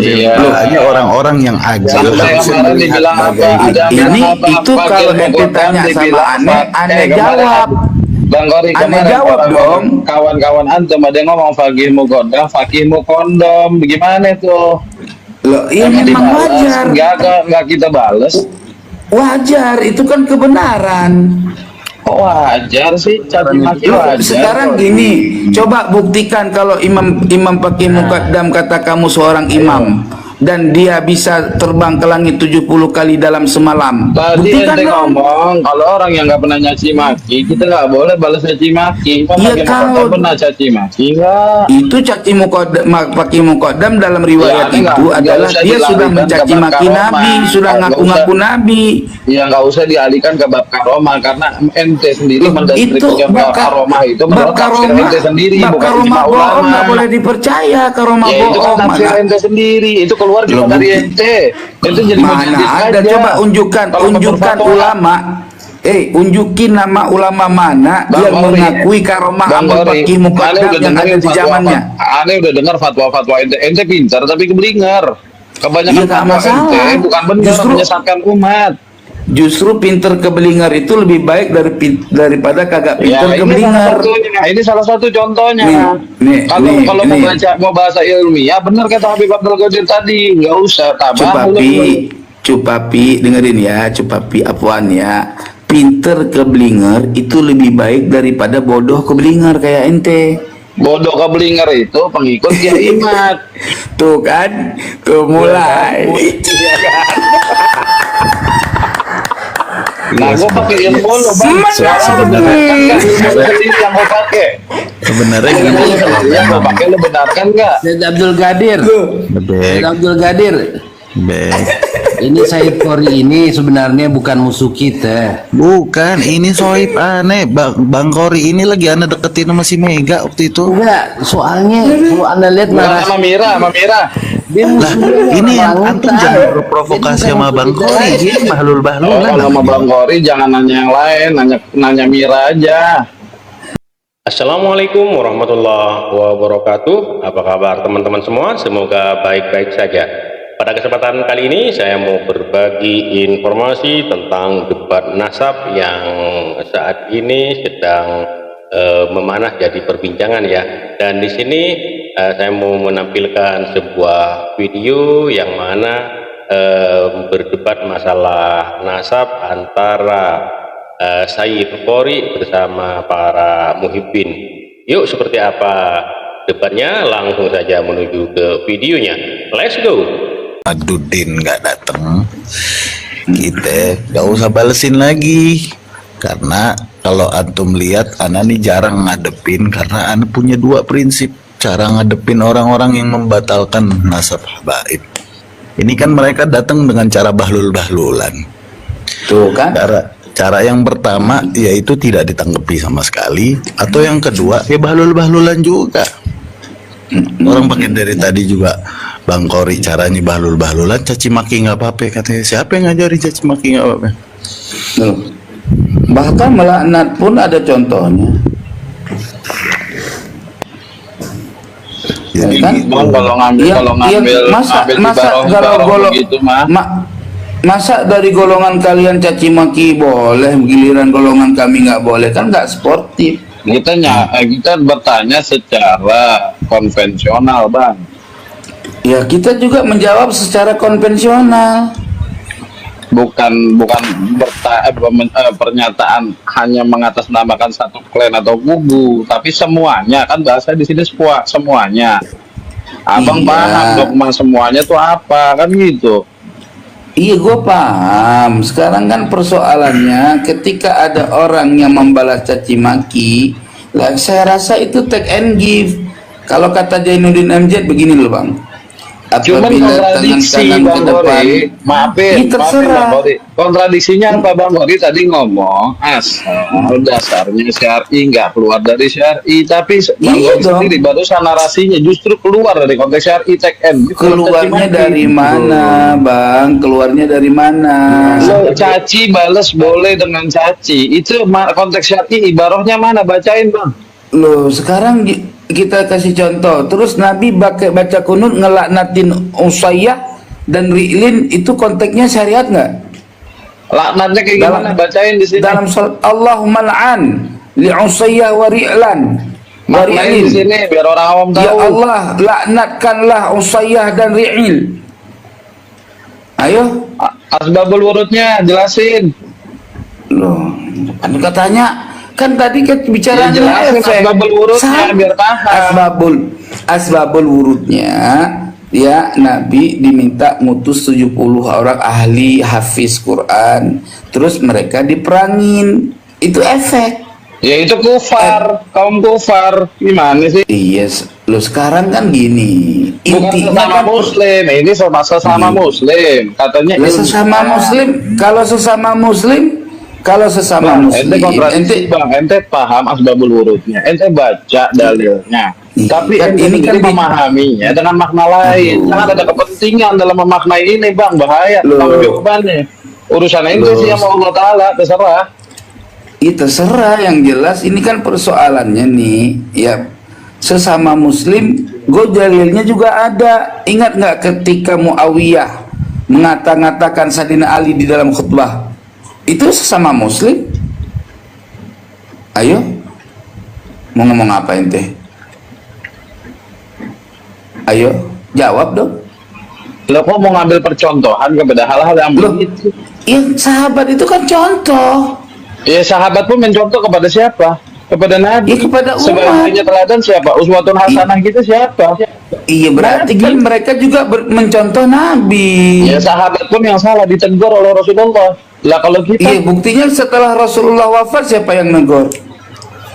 Iya. Hanya orang-orang yang agil. Sampai kemarin dibilang apa? Ini itu kalau ente tanya sama aneh jawab. Bang Kori Aneh kemarin jawab dong. kawan-kawan antum ada yang ngomong fakihmu kondom, bagaimana tuh? Loh, iya memang wajar. Enggak kita bales. Wajar, itu kan kebenaran. Kok wajar sih? Caci maki Loh, wajar. sekarang gini, coba buktikan kalau imam pakai mukaddam kata kamu seorang imam dan dia bisa terbang ke langit 70 kali dalam semalam. Tadi Buktikan ente dong. ngomong kalau orang yang nggak pernah nyaci maki, kita nggak boleh balas caci maki. Iya, kalau pernah caci maki nggak? itu pakai mukaddam dalam riwayat Ya, itu enggak adalah usah dia sudah dialihkan mencaci ke bab maki karomah. Nabi, sudah Nggak ngaku-ngaku usah. Nabi. Ya nggak usah dialihkan ke bab karomah karena ente sendiri Loh, mendeskripsikan bab karomah itu menurut tafsir ente sendiri, bab bukan karomah ijma bohong ulama. nggak boleh dipercaya. Karomah Ya itu kan bohong tafsir mana? ente sendiri, itu keluar juga Loh, dari ente. Itu jadi Mana mujaddid ada, aja. coba unjukkan Kalau berfatwa, ulama. Unjukin nama ulama mana Bang yang Kori, mengakui karomah Bang ambil Kori, pakai mukaddam udah yang ada dengerin di zamannya. Aneh udah dengar fatwa-fatwa ente pintar tapi keblinger. Kebanyakan Iya, nggak fatwa masalah. ente bukan benar, Justru- menyesatkan umat. Justru pinter kebelingar itu lebih baik daripada kagak Ya, pinter kebelingar. ini salah satu contohnya. Kalau nih. mau bahasa ilmiah, benar kata Habib Abdul Qadir tadi, nggak usah tambah. Cupapi, dengerin ya, Cupapi Afwan ya. Pinter kebelingar itu lebih baik daripada bodoh kebelingar kayak ente. Bodoh keblinger itu pengikut Kiai Imat. Tuh kan, tuh mulai. Nah, gue pakai ilmu lo, Bang. Sebenarnya- Benarkan nggak ilmu lo sendiri yang gue pakai? Sebenarnya gini, Ilmu lo sendiri yang gue pakai lo benarkan nggak? Said Abdul Qadir. Said Bebek, Abdul Qadir. bebek. Ini Said Kori ini sebenarnya bukan musuh kita. Bukan, ini soib aneh. Bang Kori ini lagi anda deketin sama si Mega waktu itu. Enggak, soalnya kalau Anda lihat Bukan narasi sama Mira. dia Lah, musuhnya ini yang wanita. antum jangan berprovokasi Jadi sama bukan Bang musuh Kori. kita. Ini bahlul-bahlulan. Kalau sama Bang Kori jangan nanya yang lain, nanya Mira aja. Assalamualaikum warahmatullahi wabarakatuh. Apa kabar teman-teman semua? Semoga baik-baik saja. Pada kesempatan kali ini saya mau berbagi informasi tentang debat nasab yang saat ini sedang memanah jadi perbincangan ya. Dan di sini saya mau menampilkan sebuah video yang mana berdebat masalah nasab antara Said Kori bersama para muhibbin. Yuk, seperti apa debatnya? Langsung saja menuju ke videonya. Let's go. Adudin nggak datang, kita nggak usah balesin lagi. Karena kalau antum lihat, ana nih jarang ngadepin karena ana punya dua prinsip cara ngadepin orang-orang yang membatalkan nasab habaib. Ini kan mereka datang dengan cara bahlul-bahlulan. Tuh kan. Cara yang pertama yaitu tidak ditanggapi sama sekali, atau yang kedua ya bahlul-bahlulan juga. Orang pakai dari tadi juga Bang Kori caranya bahlul-bahlulan, caci maki nggak apa-apa katanya. Siapa yang ngajari caci maki nggak apa-apa? Loh. Bahkan melaknat pun ada contohnya. Jadi kan? gitu. Bang, kalau ngambil masa masa dari golongan kalian caci maki boleh, giliran golongan kami nggak boleh, kan nggak sportif. Kita bertanya secara konvensional, Bang. Ya, kita juga menjawab secara konvensional. Bukan pernyataan hanya mengatasnamakan satu klan atau kubu, tapi semuanya kan bahasa di sini semuanya. Abang Iya. paham dogma semuanya tuh apa kan gitu. Iya, gue paham. Sekarang kan persoalannya ketika ada orang yang membalas caci maki, lah saya rasa itu take and give. Kalau kata Jainuddin MZ begini loh, Bang. Cuman kontradiksi Bang Kori, maafin terserah. Bang Kori. Kontradiksinya apa Bang Kori tadi ngomong asal dasarnya syar'i nggak keluar dari syar'i, tapi Bang Iya Kori dong. sendiri barusan narasinya justru keluar dari konteks syar'i take and give. Keluarnya dari mana, Bang? Keluarnya dari mana? Lo caci balas boleh dengan caci, itu konteks syar'i, ibarahnya mana, bacain Bang. Loh, sekarang kita kasih contoh. Terus Nabi baca kunut ngelaknatin Usayyah dan Ri'lin, itu konteksnya syariat nggak? Laknatnya kayak gimana? Bacain di sini. Dalam salat Allahumma la'an li Usayyah wa Ri'lan wa Maknain di Ri'lin. sini biar orang awam tahu. Ya Allah, laknatkanlah Usayyah dan Ri'il. Ayo, Asbabul wurudnya jelasin. loh, kan katanya kan tadi kan bicara Ya, jelasin asbabul wurudnya biar paham. Asbabul wurudnya, ya, Nabi diminta ngutus 70 orang ahli hafiz Quran, terus mereka diperangin. Itu efek. Ya itu kufar, kaum kufar. Gimana sih? Iya, lo sekarang kan gini. Bukan Intinya sesama kan muslim, ini sesama muslim. Katanya lah, sesama muslim, kalau sesama muslim, ente kontradiksi bang, ente paham asbabul wurudnya, ente baca dalilnya. Tapi Kan ente ini kan memahaminya dengan makna lain. Sangat ada kepentingan dalam memaknai ini bang, bahaya. Loh. Tahu jawabannya. Urusan ente sih sama Allah Taala, terserah. terserah, yang jelas ini kan persoalannya nih, ya, sesama muslim, dalilnya juga ada. Ingat nggak ketika Muawiyah mengatakan Sayyidina Ali di dalam khutbah, itu sesama muslim. Ayo, mau ngomong apa ente? Ayo, jawab dong. Lo kok mau ngambil percontohan kepada hal-hal yang Loh, begitu? ya, sahabat itu kan contoh. Ya sahabat pun mencontoh kepada siapa? Kepada Nabi. Ya, kepada umat. Sebagai teladan siapa? Uswatun hasanah kita siapa? Iya, berarti kan mereka juga mencontoh Nabi. Ya sahabat pun yang salah ditegur oleh Rasulullah. Lah kalau kita, Iya, buktinya setelah Rasulullah wafat siapa yang negor?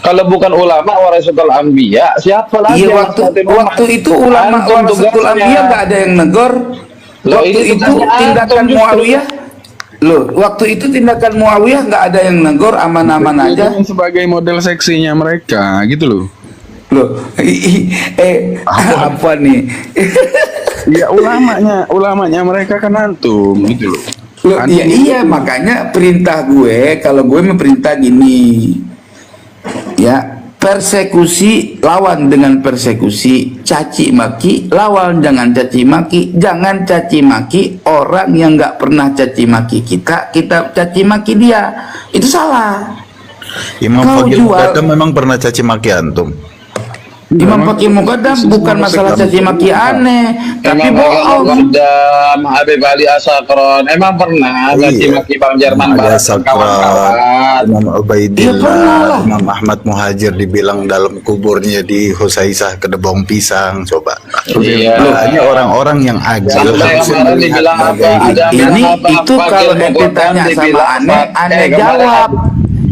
kalau bukan ulama warasatul anbiya, siapa lagi? Iya, yang waktu nasihatin umat? waktu itu ulama Antum warasatul tugasnya. anbiya nggak ada yang negor. Loh, Waktu ini itu tugasnya tindakan antum justru. Muawiyah, loh, waktu itu tindakan Muawiyah nggak ada yang negor, aman-aman aja. Itu sebagai model seksinya mereka gitu loh. Loh, apa nih? Ya ulamanya mereka kan antum gitu loh. Loh, Antum iya, makanya perintah gue, kalau gue memerintah gini, ya, persekusi lawan dengan persekusi, caci maki lawan dengan caci maki. Jangan caci maki orang yang nggak pernah caci maki kita caci maki dia, itu salah. Imam Kau Fakih jual- Muqaddam memang pernah caci maki antum. Imam Fakih Muqaddam bukan masalah caci maki aneh, tapi Emang bohong. Muqaddam, Habib Ali Asakron, emang pernah caci Iya. maki Bang Jerman Ada Barat dan Sakran, kawan-kawan. Imam Iya, pernah lah. Ubaidillah, Imam Ahmad Muhajir dibilang dalam kuburnya di Husaisah kedebong pisang. Coba. Iya. Hanya orang-orang yang agil Sampai harusnya kemarin melihat dibilang apa? bagai Ada Ini apa? itu Fakir kalau ente Muqaddam tanya sama dibilang aneh, Fakir. aneh Kemarin jawab.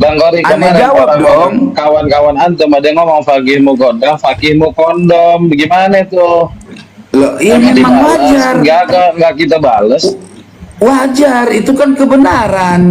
Bang Gori, Aneh kemarin jawab orang- dong. kawan-kawan antum ada yang ngomong Fakih Muqaddam, Fakih Muqaddam, bagaimana tuh? Loh, iya Emang memang dibales? wajar. Enggak kita bales. Wajar, itu kan kebenaran.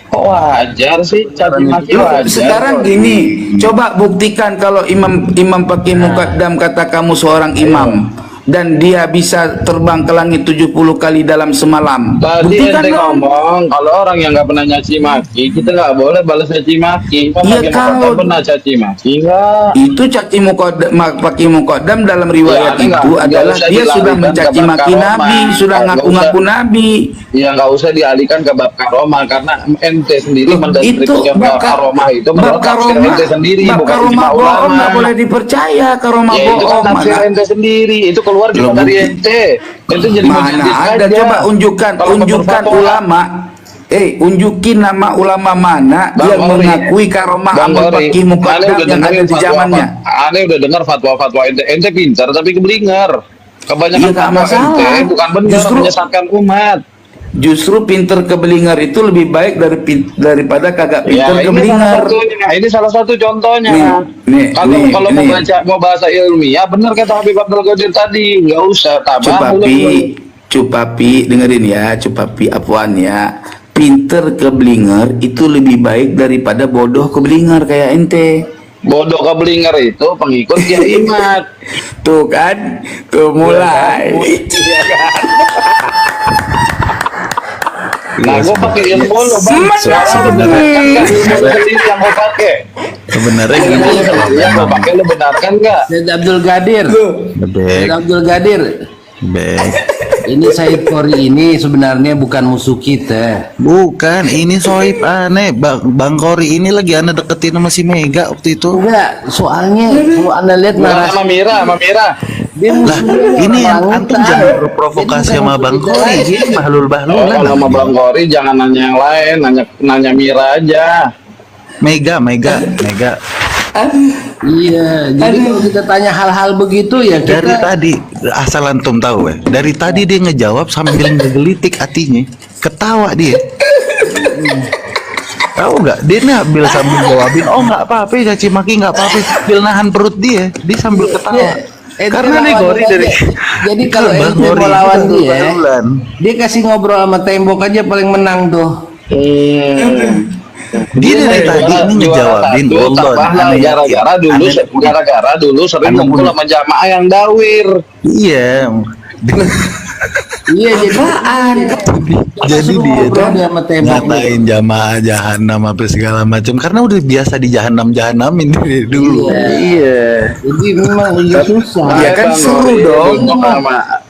Kok wajar sih caci maki Loh, wajar? sekarang gini, coba buktikan kalau Imam Fakih Muqaddam kata kamu seorang imam dan dia bisa terbang ke langit 70 kali dalam semalam. Tadi Buktikan ente dong. ngomong kalau orang yang nggak pernah nyaci maki, kita nggak boleh balas caci maki. Kok Iya, Fakih kalau- Muqaddam pernah caci maki nggak? Itu caci Muqaddam, Fakih Muqaddam dalam riwayat Ya, enggak itu usah adalah dia sudah dilarikan mencaci ke bab maki karomah. Nabi, sudah Nggak ngaku-ngaku usah. Nabi. Ya nggak usah dialihkan ke bab karomah karena ente sendiri Itu mendeskripsikan bab karomah itu bab menurut tafsir karomah, ente sendiri bab bukan karomah ijma bohong ulama. nggak boleh dipercaya, karomah Ya itu kan bohong tafsir mana. ente sendiri, itu keluar Loh, cuma dari bukti. ente. Ente jadi Mana mujaddid ada, aja. coba unjukkan Kalau berfatwa. ulama. Unjukin nama ulama mana Bang yang Gori, mengakui karomah Bang Abu Gori, Fakih Muqaddam Ane udah yang ada dengerin di zamannya. Ane udah dengar fatwa-fatwa ente pintar tapi keblinger. Kebanyakan Iya, nggak fatwa masalah. ente bukan benar, Justru- menyesatkan umat. Justru pinter kebelingar itu lebih baik daripada kagak Ya, pinter ini salah kebelingar. satunya. Ini salah satu contohnya. Nih, Kalau nih. mau bahasa ilmiah, benar kata Habib Abdul Qadir tadi, nggak usah tabah. Cupapi, dengerin ya, Cupapi Apuan ya. Pinter kebelingar itu lebih baik daripada bodoh kebelingar kayak ente. Bodoh keblinger itu pengikut Kiai Imat. Tuh kan, tuh mulai. Nah, gue pakai ilmu lo bang. Semangat. Sekarang beneran kan ilmu sendiri yang gue pakai. Sebenarnya gini kalau Iya, memang pakai lu benarkan nggak? Said Abdul Gadir. Said bebek, Abdul Gadir. bebek. Ini Said Kori ini sebenarnya bukan musuh kita. Bukan, ini soib aneh. Bang Kori ini lagi anda deketin sama si Mega waktu itu. Enggak, soalnya kalau Anda lihat Bukan narasi sama Mira, dia Lah, musuhnya ini yang orang antum utara. jangan berprovokasi Jadi sama bukan Bang musuh Kori. kita. Dia bahlul-bahlulan. kalau sama namanya. Bang Kori jangan nanya yang lain, nanya Mira aja. Mega. Iya, jadi kalau kita tanya hal-hal begitu ya Dari kita tadi, asal antum tahu ya. Dari tadi dia ngejawab sambil ngegelitik hatinya. Ketawa dia. Tahu nggak? Dia sambil jawabin, oh nggak apa-apa, caci maki nggak apa-apa, sambil nahan perut dia sambil ketawa. Iya. Karena nih lawan Gori aja. dari Jadi kalau Bang ente Gori mau lawan itu dia, bahulan. dia kasih ngobrol sama tembok aja paling menang tuh. Dia dari tadi ini ngejawabin, gara-gara dulu sering Aneh ngumpul punya- sama jamaah yang dawir. Iya. Iya Jadi dia ngobrol tuh dia sama tembok. ngatain jamaah jahanam apa segala macam karena udah biasa di jahanam-jahanamin dari dulu. Iya. Jadi memang iya susah. Ya kan Bang seru Gori, dong.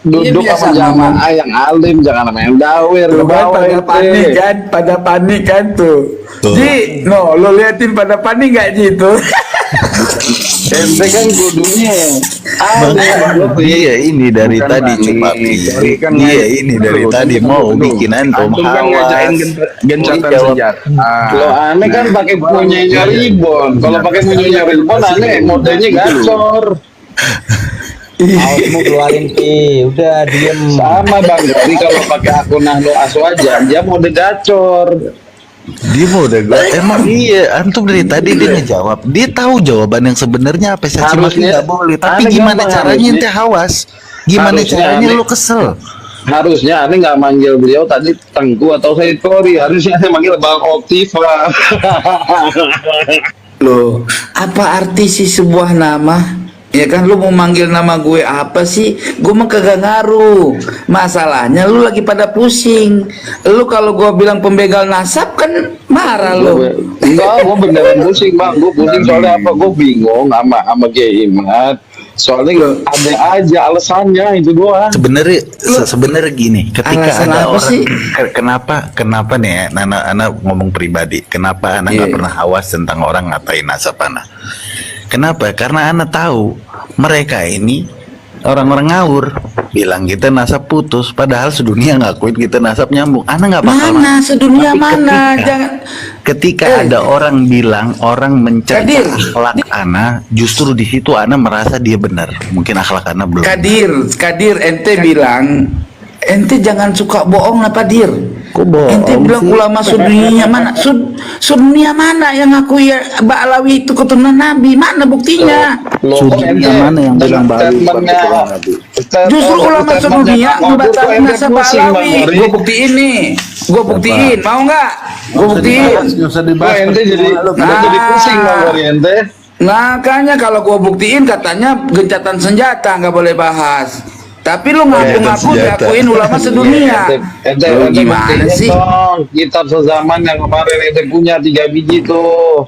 Duduk Iya, sama biasa jamaah yang alim, jangan sama yang dawir. Tuh kan Bawa pada ente. panik kan, pada panik kan tuh. Tuh. Ji, no, lo liatin pada panik gak Ji itu? Ente kan kudunya Iya ini dari Bukan tadi panik. cuma Gori kan iya ngajak- ini dari Dulu, tadi dulu, mau dulu. bikin antum Antum kan ngajakin hawas. gencatan Jawab. senjata. Lo aneh kan pakai punyanya Ribon. Kalau pakai punyanya Ribon aneh modenya gacor. Mau keluarin Pi, udah diem. Sama Bang Gori kalau pakai akun Nahlo Aso aja dia mode gacor. Dia mau udah emang iya antum dari tadi dia ngejawab. Dia tahu jawaban yang sebenarnya apa sih cuma Harusnya- nggak boleh. Tapi aneh gimana gampang, caranya harusnya. ente hawas? Gimana Harusnya caranya aneh. lu kesel? Harusnya aneh nggak manggil beliau tadi Tengku atau Said Kori. Harusnya aneh manggil Bang Optiva. Loh, apa arti sih sebuah nama? Ya kan lu mau manggil nama gue apa sih? Gue mah kagak ngaruh. Masalahnya lu lagi pada pusing. Lu kalau gue bilang pembegal nasab kan marah lu. Enggak, gue beneran pusing Bang. Gue pusing soalnya apa? Gue bingung sama Kiai Imat. Soalnya ada aja alasannya itu doang. Sebenarnya gini, ketika Alasan ada apa orang sih? kenapa nih ya, anak ngomong pribadi, kenapa anak nggak Iya. pernah awas tentang orang ngatain nasab anak? Kenapa? Karena anak tahu mereka ini orang-orang ngawur, bilang kita nasab putus, padahal sedunia ngakuin kita nasab nyambung. Anak nggak bakal Mana sedunia Tapi mana? ketika- Jangan. Ketika Eh. ada orang bilang orang mencerca Kadir. akhlak anak, justru di situ anak merasa dia benar. Mungkin akhlak anak belum. Kadir, ente bilang, ente jangan suka bohong apa Dir? Kok bohong Ente bilang sih? ulama sudunia mana? Sudunia mana yang ngaku ya Ba'alawi itu keturunan Nabi? Mana buktinya? Sudunia mana yang bilang Ba'alawi bukan keturunan Nabi? Justru ulama sedunia membatalkan nasab Ba'alawi. Gue buktiin nih. Gue buktiin. Mau nggak? Gue buktiin. Nggak usah dibahas. Ente jadi pusing Bang Gori ente. Makanya kalau gue buktiin katanya gencatan senjata nggak boleh bahas. Tapi lu ngaku-ngaku senjata. diakuin ulama sedunia. Ente Lu gimana buktiin sih? dong. Kitab sezaman yang kemarin ente punya 3 biji tuh.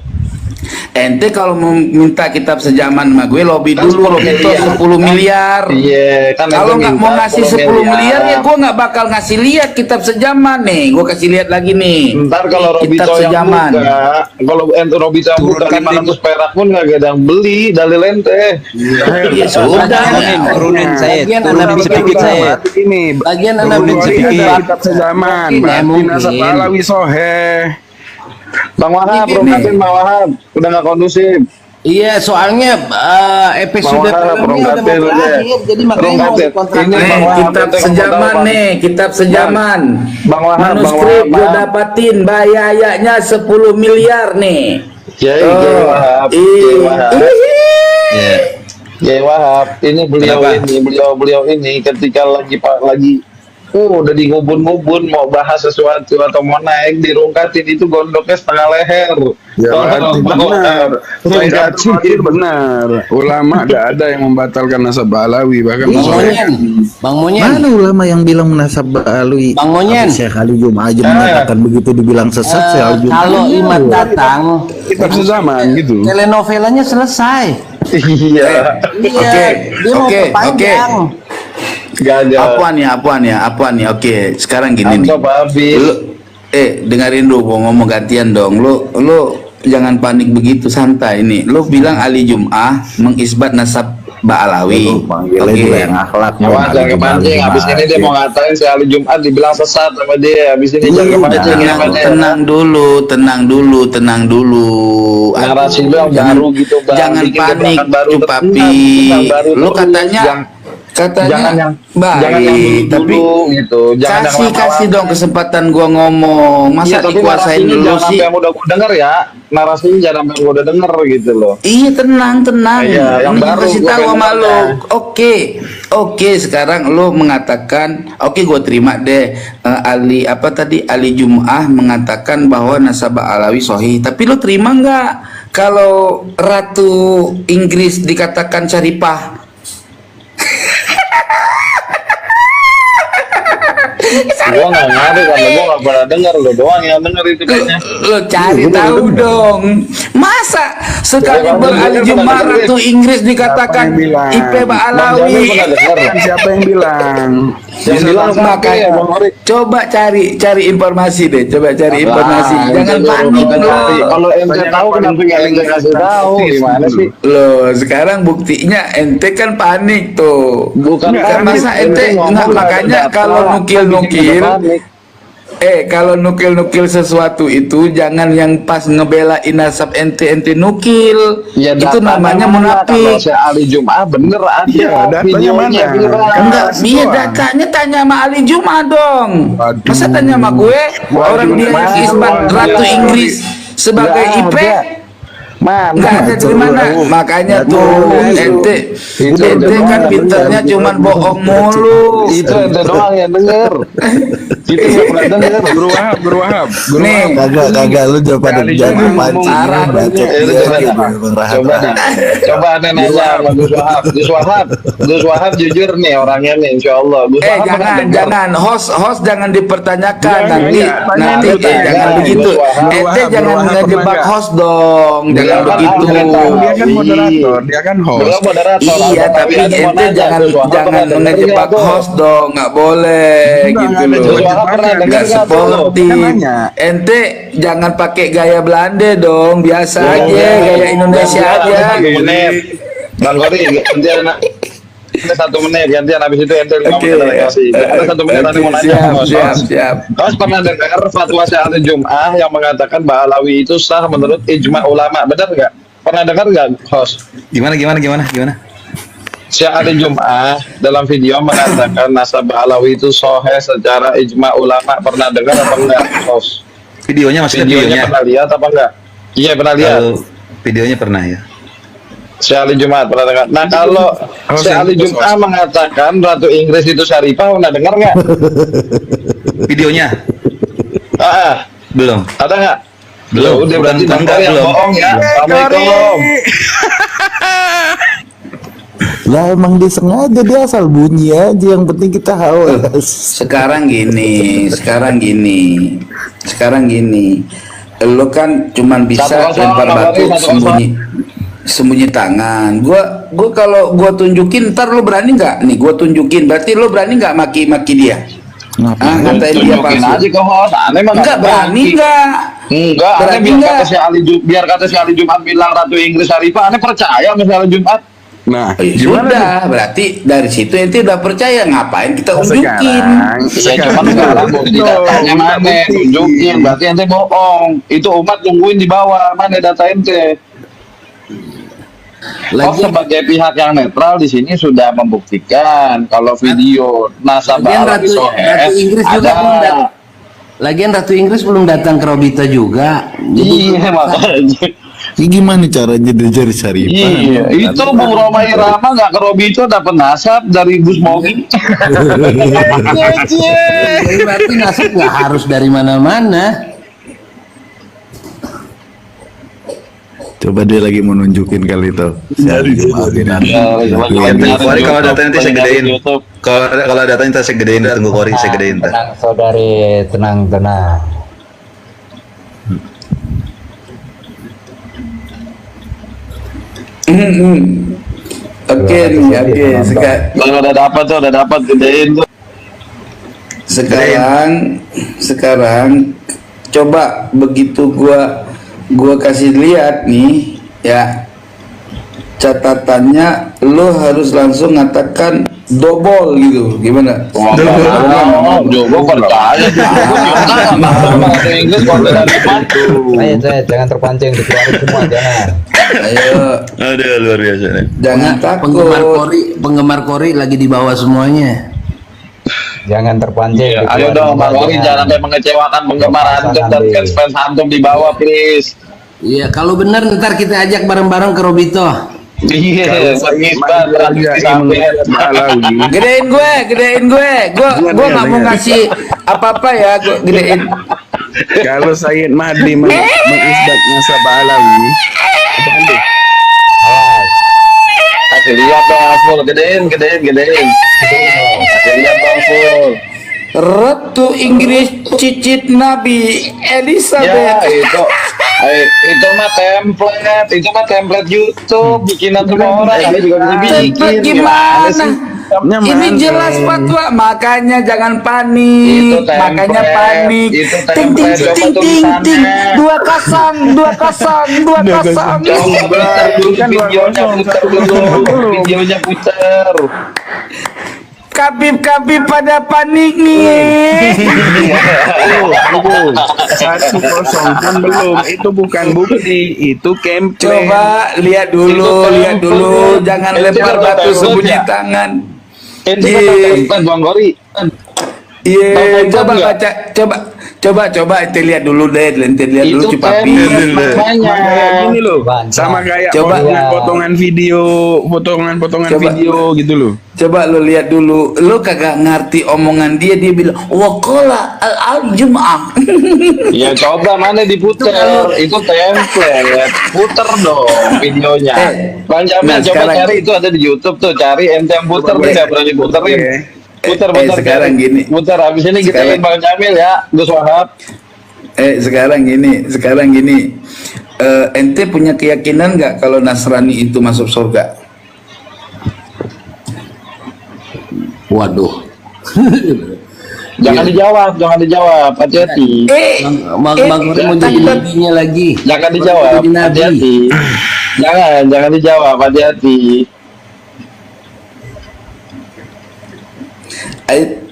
Ente kalau mau minta kitab sejaman sama gue lobby dulu, lobby itu 10 miliar. Iya, kan Kalau ente nggak minta mau ngasih 10 miliar ya gue nggak bakal ngasih lihat kitab sejaman nih. Gue kasih lihat lagi nih. Ntar kalau kitab Robito yang sejaman. buka, kalau ente Robito yang buka 500 perak pun nggak ada yang beli dalil ente. Ya sudah. Turunin saya, Lagian turunin anak sedikit bisa saya. Ini Lagian anak Gori bisa ada bikin kitab sejaman. Mungkin ya, Berarti mungkin. nasab Alawi Soheh. Bang Wahab, Gini. Bang Wahab, udah nggak kondusif. Iya, soalnya episode Bang Wahab, filmnya udah mau Bang Wahab. berakhir, jadi makanya Bang mau Wahab. dikontrak. Ini Nih, Bang Wahab, kitab ente sejaman ngomong apa? nih, kitab sejaman. Bang Wahab, Bang Manuskrip Wahab, gue Bang. dapatin bayarnya 10 miliar nih. Kiai Wahab, Kiai Wahab. Ya. Kiai Wahab, ini beliau Kenapa? ini ketika lagi udah di ngubun-ngubun mau bahas sesuatu atau mau naik dirungkatin itu gondoknya setengah leher. Ya berarti benar. Saya Rungkat katakan benar. Ulama gak ada yang membatalkan nasab Alawi, bahkan Bang Musoeh. Monyen, Bang Monyen, Mana ulama yang bilang nasab Alawi? Bang Monyen. Syekh Ali Jum'ah aja mengatakan begitu dibilang sesat. Syekh Ali Jum'ah. kalau Imat datang, Kitab sezaman gitu. telenovelanya selesai. Iya. Iya, dia mau oke, perpanjang. Gak ada. Apaan ya? Oke, sekarang gini nih. Coba habis. Lu, dengerin dulu, gua ngomong gantian dong. Lu jangan panik begitu, santai nih. Lu bilang Ali Jum'ah mengisbat nasab Ba'alawi. Panggilnya juga yang akhlak. Ya wajar kepancing. Habis ini dia mau ngatain si Ali Jumat dibilang sesat sama dia. Habis ini jangan kepancing sama dia. Tenang dulu. Narasi lu yang Jangan- baru gitu, Bang. Jangan Bikin panik, gebrakan baru terus. Cupapi. Yang baru Lu terus. katanya jangan yang baik, jangan yang tapi dulu gitu. Jangan yang kasih lama-lama. dong kesempatan gua ngomong. Iya, Masa tapi dikuasain narasinya dulu jangan sih? sampai yang udah gue denger ya. Narasinya jangan sampai yang udah denger gitu loh. Iya, tenang. Iya, yang Ini baru kasih gua tahu sama pengen lo. tanya. Oke, sekarang lo mengatakan, oke, gue terima deh. Ali Jum'ah mengatakan bahwa nasabah Alawi sahih. Tapi lo terima nggak kalau Ratu Inggris dikatakan syarifah? Gua nggak ngaruh karena gua nggak pernah denger, lo doang yang denger itu kayaknya. Lo cari tahu dong. Masa sekali Ya, Bang kamu Ali pernah Jum'ah denger. Ratu Inggris dikatakan Siapa yang bilang? IP Bang Bang Alawi? Jamil pernah denger. Kan siapa yang bilang? Yang bilang Makanya ya, Bang Ori. coba cari informasi deh, informasi. Ah, Jangan ente panik baru lo. kasih. Kalau ente Banyak tahu yang kenapa paling nggak ente kasih tahu? Gimana sih? Loh, sekarang buktinya ente kan panik tuh. Bukan Kan panik, masa ente ngomong nggak, nggak makanya ada kalau data, nukil-nukil, bikin panik. kalau nukil-nukil sesuatu itu jangan yang pas ngebelain nasab ente nukil. Ya, Itu datanya namanya mana? Kalau munafik. si Ali Jum'ah bener ada Iya, datanya videonya mana? viral. Enggak, Kasih dia doang. datanya tanya sama Ali Jum'ah dong. Waduh. Masa tanya sama gue? Orang dia yang Waduh, isbat waduh. Ratu Inggris sebagai Nggak IP. ada. Mana? Enggak ada di mana. Makanya tuh ente kan pinternya cuman bohong mulu. Itu ente doang yang denger. Itu nggak pernah denger. Guru Wahab. Nih, Kagak lu jangan Kali jangan ngomong pancing arah bacot Ya, dia coba gitu, dah. Bang Rahab. Coba dah. Coba aneh nanya sama Gus Wahab. Gus Wahab jujur nih orangnya nih, insya Allah. Gus Wahab pernah denger. jangan host jangan dipertanyakan Jangan, nanti ya, nanti tanyain, jangan tanyain. begitu. Guru Wahab, Ente Guru jangan Wahab ngejebak pernah host dong, jangan Dia kan begitu. anggota. Dia kan moderator, dia kan host. Beliau moderator. Iya, tapi ada mau ente nanya, jangan Gus Wahab pernah denger ngejebak nggak, Bro? host dong, nggak boleh Enggak, gitu nggak ada loh. Gus Wahab pernah jebak-jebakan. denger Nggak nggak, Bro? sportif. Kan nanya. Ente jangan pakai gaya Belanda dong, biasa Oh, aja, iya. gaya Indonesia Bang, aja. 1 menit. Bang Gori, gantian nak. Ini 1 menit, gantian habis itu ente 5 Oke. menit lagi kasih. Ada 1 menit tadi mau nanya. Siap, Bos. siap. Bos pernah dengar fatwa Syekh Ali Jum'ah yang mengatakan bahwa Alawi itu sah menurut ijma ulama, benar nggak? Pernah dengar nggak, host? Gimana? Syekh Ali Jum'ah dalam video mengatakan nasab Alawi itu sahih secara ijma ulama. Pernah dengar apa enggak, host? Videonya maksudnya Videonya pernah lihat apa enggak? Iya, pernah lihat. Kalau videonya pernah ya. Syekh Ali Jum'ah pernah dengar. Nah, kalau Syekh Ali Jum'ah mengatakan Ratu Inggris itu syarifah, pernah dengar nggak? Videonya Ah, belum. ada nggak? Belum. Ya udah, berarti Bukan, Bang Kori yang belum. bohong ya. Assalamualaikum. Lah emang dia sengaja, dia asal bunyi aja, yang penting kita haus. Sekarang gini, lo kan cuman bisa 1-0, lempar Bang batu Bari, 1-0. sembunyi tangan. Gua kalau gua tunjukin, ntar lo berani nggak? Nih gua tunjukin, berarti lo berani nggak maki-maki dia? Ngapain? Ngatain dia Tunjukin palsu? aja ke host. Aneh mah Enggak berani nggak? Enggak, aneh Berani biar nggak? kata Syekh Ali biar kata Syekh Ali Jumat bilang Ratu Inggris syarifah, aneh percaya sama Syekh Ali Jumat. Nah, Ya sudah, berarti dari situ ente udah percaya, ngapain kita unjukin? Ya cuma sekarang bukti datanya mana, tunjukin. Berarti ente bohong. Itu umat nungguin di bawah, mana data ente. Oh, sebagai pihak yang netral di sini sudah membuktikan kalau video nasabah Lagian Ratu Inggris juga belum ada. Lagian Ratu Inggris belum datang ke Robita juga. Jadi Iya makanya. Ini gimana caranya dia cari Syarifah? Iya, itu Bung Roma Irama nggak ke Robito dapat nasab dari Gus Mogi. Jadi berarti nasib nggak harus dari mana-mana. Coba dia lagi mau nunjukin kali itu. Kori kalau datanya nanti saya gedein. Kalau datanya nanti saya gedein, tunggu Kori saya gedein. Tenang saudari, tenang. Oke nih, oke. Udah dapat gedein tuh. Sekarang coba begitu gua kasih lihat nih ya, catatannya lo harus langsung ngatakan double gitu, gimana? Jogo percaya. Bahasa Inggris kalau dari mantu. Saya jangan terpancing, dikeluarin semua, jangan. Ayo, Aduh, luar biasa nih. jangan takut. Penggemar Kori lagi di bawah semuanya. Jangan terpancing. Iya, ayo dong, Bang Kori jangan sampai mengecewakan penggemar antum dan fans antum di bawah, please. Iya, kalau benar ntar kita ajak bareng-bareng ke Robito. Iya, Gedein gue nggak mau ngasih apa-apa ya, gue gedein. Kalau Sayyid Mahdi mengisbat nasab Alawi, kasih lihat dong full, gedein. Kasih lihat dong full. Ratu Inggris cicit Nabi Ya Elizabeth. itu mah template YouTube bikinan semua orang. Ini juga bisa bikin. Gimana? Ini jelas fatwa, makanya jangan panik. Itu template. Makanya panik. Itu Ting ting template. ting ting ting. 2-0. Coba videonya putar. Kabib pada panik nih. 1-0 pun belum. Itu bukan bukti, itu campaign. Coba lihat dulu, jangan lempar batu sembunyi tangan. Ini template Bang Kori. Iya, coba ente lihat dulu deh, Itu Cupapi. namanya. Gini loh, sama kayak Coba. potongan video Coba. video gitu loh. Coba lo lihat dulu, lo kagak ngerti omongan dia bilang waqala al-jum'ah. Ya coba mana diputer, itu template, puter dong videonya. Bang Jamil Nah, coba sekarang- cari, itu ada di YouTube tuh, cari ente yang puter nih, nggak berani puterin. Puter sekarang cari. gini. Puter habis ini kita Sekarang- Bang Jamil ya, Gus Wahab. Sekarang gini. Ente punya keyakinan nggak kalau Nasrani itu masuk surga? Waduh. Jangan dijawab, hati-hati. Bang Kori mau jadi nabinya lagi. Jangan dijawab, Jadi nabi. hati-hati. Jangan dijawab, hati-hati.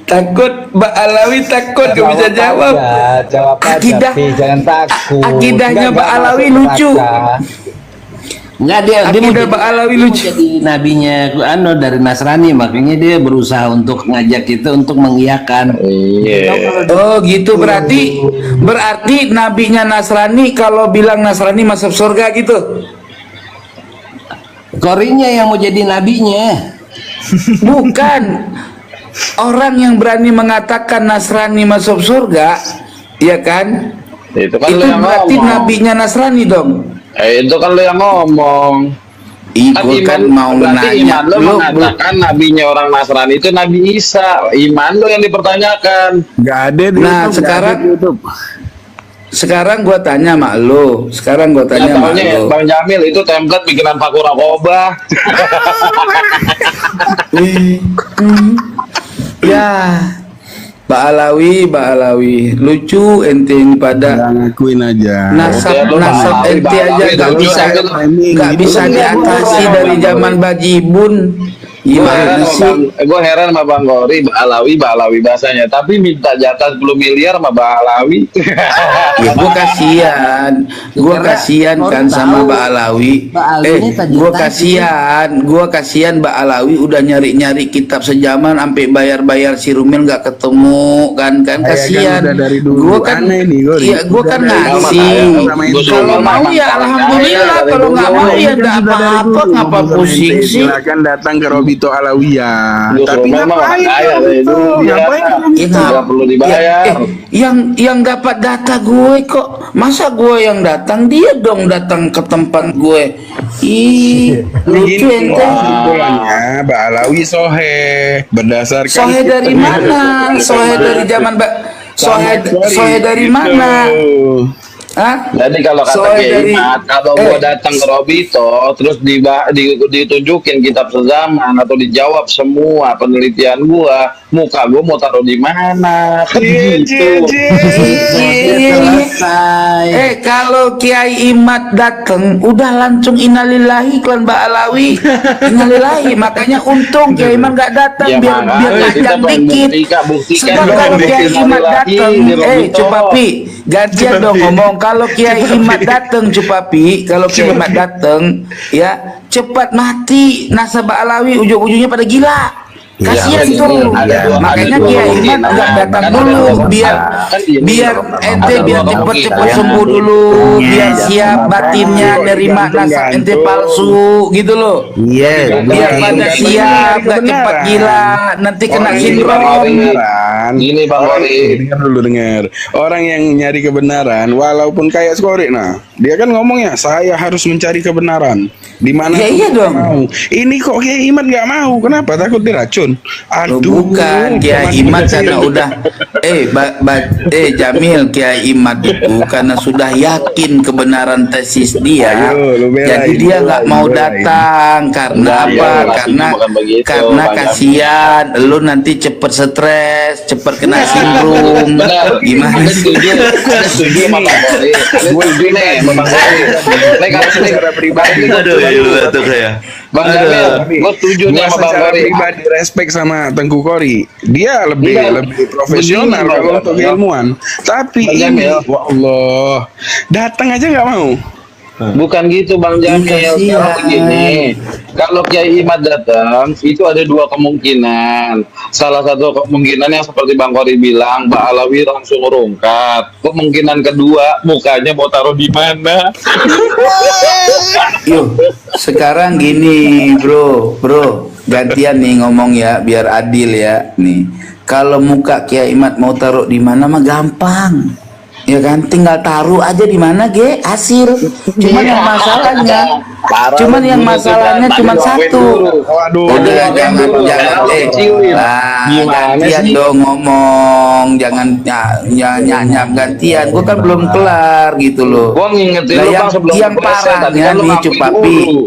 Takut, Mbak Alawi takut gak bisa jawab. Jawab aja, Akidah- Pi, jangan takut. akidahnya Enggak Mbak Alawi masuk lucu. neraka. Enggak, dia mau Akidah jadi- Mbak Alawi dia mau lucu. jadi nabinya dari Nasrani, makanya dia berusaha untuk ngajak kita untuk mengiyakan. Iya. Oh gitu, berarti nabinya Nasrani kalau bilang Nasrani masuk surga gitu. Korinya yang mau jadi nabinya. Bukan. Orang yang berani mengatakan Nasrani masuk surga, ya kan? Itu kan Itu lo yang berarti ngomong. nabinya Nasrani dong. Itu kan lo yang ngomong. Gue kan mau berarti nanya, iman lo mengatakan nabinya orang Nasrani itu Nabi Isa. Iman lo yang dipertanyakan. Nggak ada di Nah, YouTube, sekarang- nggak ada di YouTube. sekarang gua tanya sama lo, Nyatanya Bang Jamil itu template bikinan Pak Kurakoba. Ya, Mbak Alawi, lucu ente ini pada Nggak ngakuin aja. nasab ente aja nggak bisa diatasi dari zaman Bajibun. Gimana sih? Gue heran sama Bang Gori, Balawi bahasanya. Tapi minta jatah 10 miliar sama Balawi. Ya gue kasihan kan sama Mbak Alawi. Gue kasihan Mbak Alawi udah nyari kitab sejaman sampai bayar si Rumel nggak ketemu kan kasihan. Gue kan gue kan ngasih. Kalau mau ya alhamdulillah, kalau nggak mau ya nggak apa-apa, ngapa pusing sih? Silakan datang ke Robito Alawiyah. Tapi ngapain itu? Ngapain nggak perlu dibayar? Yang dapat data gue kok, masa gue yang datang, dia dong datang ke tempat gue. Ih, lucu ente. Kesimpulannya Mbak Alawi sohe berdasarkan Sohe dari mana? Sohe dari zaman Sohe dari mana? Hah? Jadi kalau kata Soalnya Kiai dari- Imat, kalau gua datang ke Robito, terus ditunjukin kitab sezaman atau dijawab semua penelitian gua, muka gua mau taruh di mana? Kan gitu. Kalau Kiai Imat dateng, udah langsung innalillahi klan Mbak Alawi. Innalillahi, makanya untung Kiai Imat nggak datang, Ya, biar makanya kita ngajak dikit. buktikan Sebab dong, kalau Kiai bikin Imat innalillahi dateng, di Robito. coba Pi, gantian dong ngomong. Kalau Kiai Imat dateng, coba Pi, kalau Kiai Imat dateng, ya cepat mati nasabah Alawi, ujung-ujungnya pada gila. Kasihan Iya, tuh, ada makanya dua Kiai Imat kemungkinan. nggak datang Kan dulu, ada dua biar ente ada biar dua cepet-cepet kemungkinan. sembuh dulu, biar siap batinnya nerima nasab ente palsu gitu loh. Iya, Biar pada siap, nggak cepat gila, nanti kena sindrom. Gini Bang Gori. Dengar. Orang yang nyari kebenaran, walaupun kayak Skori, nah dia kan ngomongnya saya harus mencari kebenaran. Di mana? Ya iya dong. Mau. Ini kok Kiai Imat nggak mau? Kenapa? Takut diracun? Loh, bukan Kiai Imat karena udah Jamil, Kiai Imat itu karena sudah yakin kebenaran tesis dia. Ayo, lu belain. Jadi dia nggak mau datang karena Iya, apa? maksudnya bukan begitu, Karena Bang kasihan lu nanti cepet stres, cepet kena sindrom. Benar. Gimana Ada sih? setuju sama Bang Gori. Gue setuju nih sama Bang Gori. Nih kalau secara pribadi, Itu kayak. Bang Jamil, gue setuju nih Gua sama Bang secara Gori. pribadi respect sama Tengku Kori. Dia lebih Iya. profesional Begini, kalau Bang untuk Jamil. ilmuwan. Tapi Bang ini, Jamil. wah Allah, datang aja nggak mau. Bukan gitu Bang Jamil. Kasihan. Kalau begini, kalau Kiai Imat datang, itu ada dua kemungkinan. Salah satu kemungkinan yang seperti Bang Kori bilang, Mbak Alawi langsung rungkat. Kemungkinan kedua, mukanya mau taruh di mana? Yuk, sekarang gini bro, gantian nih ngomong ya, biar adil ya. Nih, kalau muka Kiai Imat mau taruh di mana mah gampang, ya kan? Tinggal taruh aja di mana hasil. Cuman yang masalahnya, cuma satu. Waduh, Udah jangan Gimana gantian sih? dong ngomong, jangan nyap gantian. Gua kan belum kelar gitu loh. Gua ngingetin Lah lu yang, Bang sebelum yang selesai, tadi parahnya kan lu nih ngakuin Cupapi, dulu.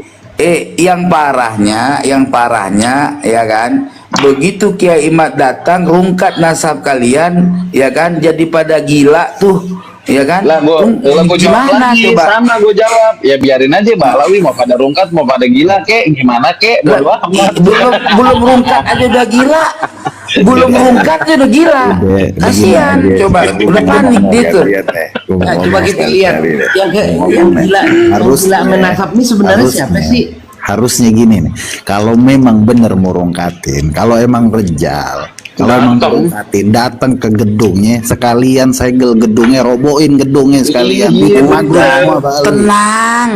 yang parahnya ya kan, begitu Kiai Imat datang rungkat nasab kalian ya kan, jadi pada gila tuh ya kan. Lah gua jawab Gimana lagi, coba? sama gua jawab. Ya biarin aja Mbak Alawi mau pada rungkat, mau pada gila kek, gimana kek, bodo amat. belum rungkat aja udah gila, belum rungkat aja udah gila, kasihan. Coba udah panik dia tuh. Nah, coba kita lihat yang gila, Harus- gila menasab ini sebenarnya harusnya. siapa sih? Harusnya gini nih, kalau memang bener mau rongkatin, kalau emang rejal, kalau emang rongkatin, datang ke gedungnya, sekalian segel gedungnya, roboin gedungnya sekalian, bikin magang semua, Bang. Tenang,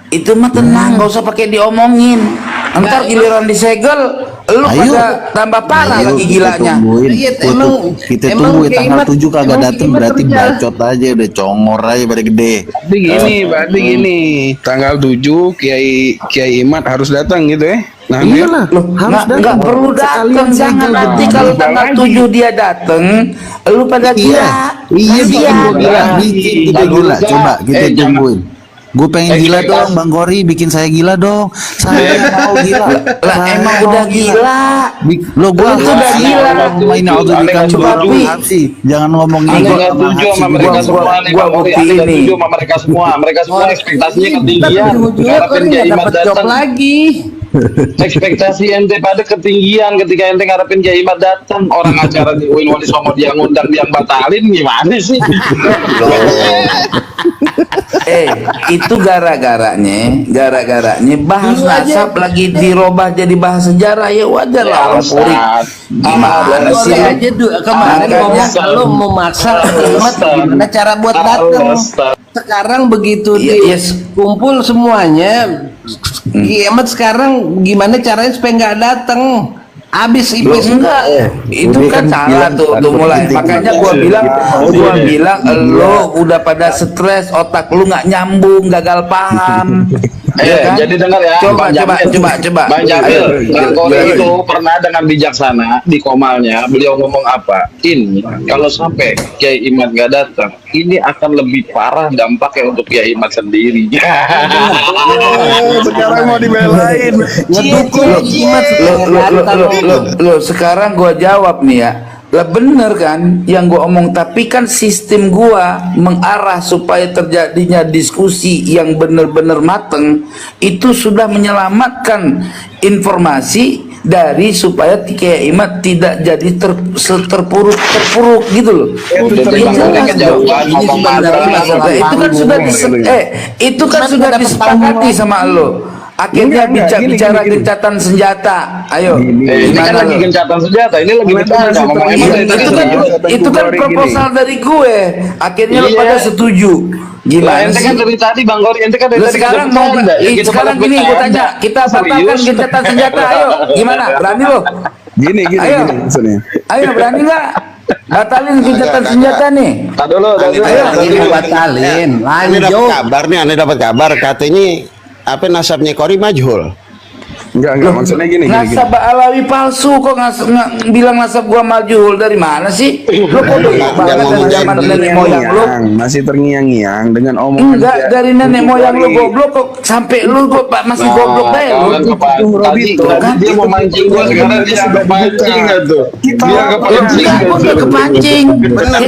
itu mah tenang, nggak usah pakai diomongin. Ntar giliran disegel, lu Ayo. pada tambah parah Ayo, lagi kita gilanya. tungguin. Iya, Kita emang tungguin Kiai tanggal Imat- 7 kagak emang dateng, Kiai Imat berarti kerja. bacot aja, udah congor aja pada gede. berarti gini, tanggal 7 Kiai Imat harus datang gitu ya. Nah, Iyalah, Loh, nggak perlu datang, jangan nanti kalau tanggal 7 dia datang, lu pada gila. Iya, bikin Kasihan. gua gila, bikin kita gila. Coba kita tungguin. Gue pengen gila dong, Bang Gori, bikin saya gila dong. Saya mau gila. Lah Saya emang mau udah gila. Lo gue Lu tuh udah gila. Ini auto bikin Coba, Pi. sih. Jangan ngomong Aneh ini. nggak setuju sama mereka semua nih gua Bang Gori. buktiin Aneh nggak nih. setuju sama mereka semua. Mereka semua ekspektasinya Tapi ketinggian. ujungnya Harapin Kori Kiai nggak Imat dapat job datang. lagi. Ekspektasi ente pada ketinggian ketika ente ngarepin Kiai Imad datang, orang acara di Uin Wali Songo dia ngundang dia batalin, gimana sih? Itu gara-garanya bahas nasab lagi dirubah jadi bahas sejarah, ya wajar lah orang Puri. Gimana sih aja kemarin ngomong kalau mau maksa Imad gimana cara buat datang. Sekarang begitu kumpul semuanya, Imad sekarang gimana caranya supaya nggak datang? Abis IPS enggak, itu kan salah tuh mulai. Makanya gua bilang lo udah pada stres, otak lu nggak nyambung, gagal paham. Ya kan? Jadi dengar ya, coba. Bang Jamil, Bang Kori itu pernah dengan bijaksana di komalnya, beliau ngomong apa? Ini kalau sampai Kiai Imad nggak datang, ini akan lebih parah dampaknya untuk Kiai Imad sendiri. Sekarang mau dibelain. Lo sekarang gua jawab nih ya. Lah bener kan yang gua omong, tapi kan sistem gua mengarah supaya terjadinya diskusi yang bener-bener mateng, itu sudah menyelamatkan informasi dari supaya Kiai Imad tidak jadi terpuruk gitu loh. Itu kan sudah disepakati sama lo. Akhirnya bicara gencatan senjata. Ayo, ini kan lagi gencatan senjata, ini lagi itu kan proposal dari gue. Akhirnya lo pada setuju. Gimana ente sih? kan dari tadi Bang Kori, ente kan dari tadi Sekarang mau sekarang gini gue tanya, kita batalkan gencatan senjata. Ayo, gimana? Berani lo? Gini maksudnya. Ayo, berani nggak? Batalin gencatan senjata nih. Tak dulu, Ayo batalin. Ini dapat kabar nih, aneh dapat kabar katanya apa nasabnya Kori majhul. Enggak, maksudnya gini. Nasab Alawi palsu kok bilang nasab gua majhul, dari mana sih? Lu kok zaman nenek moyang lu masih terngiang-ngiang dengan omongan. Enggak, dari nenek moyang lu goblok kok sampai lu kok masih goblok deh lu. Dia mau mancing gua, sekarang dia sudah mancing tuh. Dia kepancing.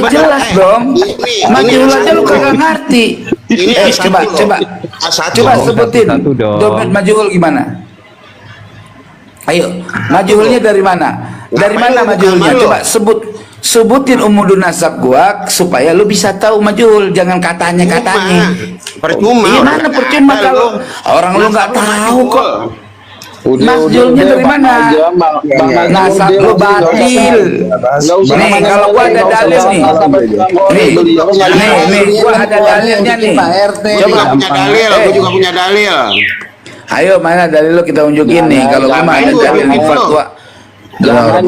Jelas dong. Majhul aja lu kagak ngerti. Coba sebutin dompet majhul gimana? Ayo, majhulnya dari mana? Dari mana majhulnya? Coba sebutin umudun nasab gua supaya lu bisa tahu majhul, jangan katanya. Percuma. Gimana percuma kalau orang lu nggak tahu kok. Majhulnya dari mana? Nasab lu batil. Nih kalau gua ada dalil nih. Nih gua ada dalilnya nih. Coba punya dalil, aku juga punya dalil. Ayo mana dalil lo kita unjukin nih. Kalau gua mah ada dalil di fatwa. Jangan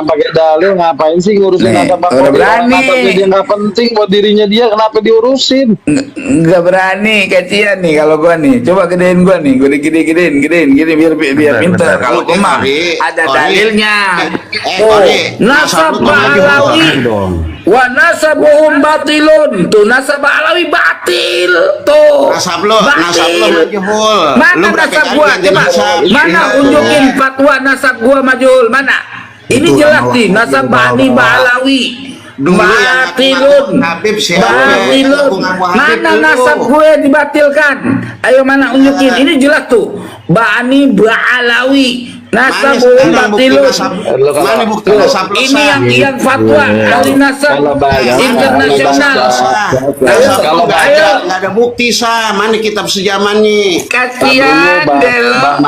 pakai dalil, ngapain sih ngurusin nasab Bang Kori? Nasabnya dia nggak penting buat dirinya dia, kenapa diurusin? Nggak berani, kecian nih kalau gua nih. Coba gedein gua nih, gua gedein biar pinter. Kalau gua mah ada dalilnya. Nasab Alawi wa nasabuhum batilun. Tuh nasab Alawi batil. Tuh Nasab lo majhul. Mana nasab gua? Coba mana unjukin fatwa nasab gua majhul, mana? Ini jelas nih nasab Bani Alawi batilun. Mana nasab gue dibatilkan? Ayo mana unjukin? Ini jelas tuh Bani Alawi nasab batilun. Mana bukti nasab lo? Ini yang fatwa ahli nasab internasional. Ayo, nggak ada bukti sah. Mana kitab sejamannya? Kasihan deh lo. Bang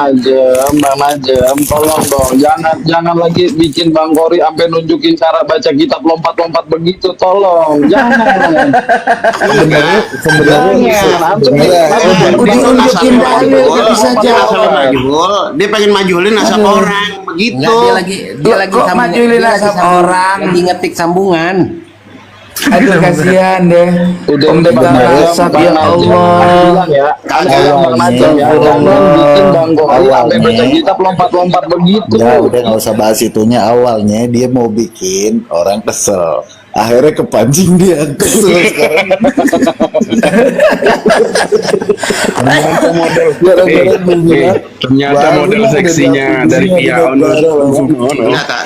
Najem, tolong dong, jangan lagi bikin Bang Kori sampai nunjukin cara baca kitab lompat-lompat begitu, tolong, jangan. Sebenarnya unjukin dalil bisa jawab. Dia pengen majulin nasab orang begitu. Dia lagi kok majulin nasab orang, lagi ngetik sambungan. Aduh kasihan deh. udah nasab ya Allah. Bang Najem ya, jangan bikin Bang Kori sampai baca kitab lompat-lompat begitu. Ya udah nggak usah bahas itunya. Awalnya dia mau bikin orang kesel, akhirnya kepancing dia kesel sekarang. Ternyata model seksinya dari pihak